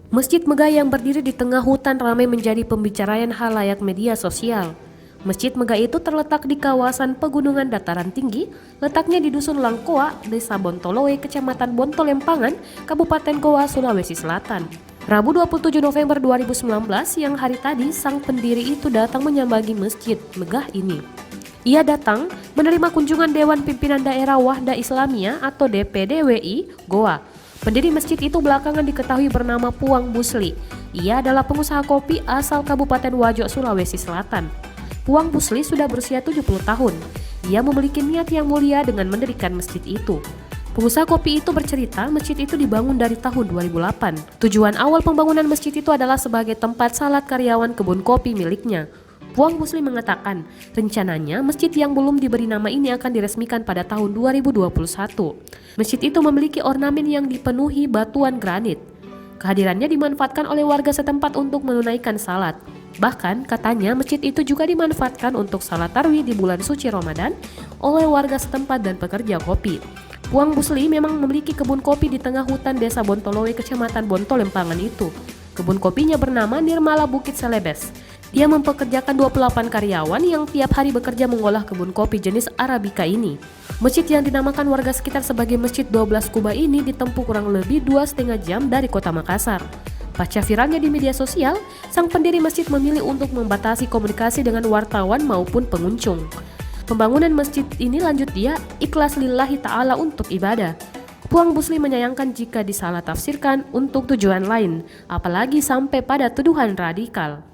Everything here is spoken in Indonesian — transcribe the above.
Masjid megah yang berdiri di tengah hutan ramai menjadi pembicaraan halayak media sosial. Masjid megah itu terletak di kawasan pegunungan dataran tinggi, letaknya di Dusun Langkoa, Desa Bontolowe, Kecamatan Bontolempangan, Kabupaten Goa, Sulawesi Selatan. Rabu 27 November 2019, siang hari tadi, sang pendiri itu datang menyambangi masjid megah ini. Ia datang menerima kunjungan Dewan Pimpinan Daerah Wahda Islamiyah atau DPD-WI Goa. Pendiri masjid itu belakangan diketahui bernama Puang Busli. Ia adalah pengusaha kopi asal Kabupaten Wajo, Sulawesi Selatan. Puang Busli sudah berusia 70 tahun. Ia memiliki niat yang mulia dengan mendirikan masjid itu. Pengusaha kopi itu bercerita masjid itu dibangun dari tahun 2008. Tujuan awal pembangunan masjid itu adalah sebagai tempat salat karyawan kebun kopi miliknya. Puang Busli mengatakan, rencananya masjid yang belum diberi nama ini akan diresmikan pada tahun 2021. Masjid itu memiliki ornamen yang dipenuhi batuan granit. Kehadirannya dimanfaatkan oleh warga setempat untuk menunaikan salat. Bahkan katanya masjid itu juga dimanfaatkan untuk salat tarawih di bulan suci Ramadan oleh warga setempat dan pekerja kopi. Puang Busli memang memiliki kebun kopi di tengah hutan Desa Bontolowe, Kecamatan Bontolempangan itu. Kebun kopinya bernama Nirmala Bukit Selebes. Dia mempekerjakan 28 karyawan yang tiap hari bekerja mengolah kebun kopi jenis Arabica ini. Masjid yang dinamakan warga sekitar sebagai Masjid 12 Kubah ini ditempuh kurang lebih 2,5 jam dari kota Makassar. Pasca viralnya di media sosial, sang pendiri masjid memilih untuk membatasi komunikasi dengan wartawan maupun pengunjung. Pembangunan masjid ini lanjut dia ikhlas lillahi ta'ala untuk ibadah. Puang Busli menyayangkan jika disalah tafsirkan untuk tujuan lain, apalagi sampai pada tuduhan radikal.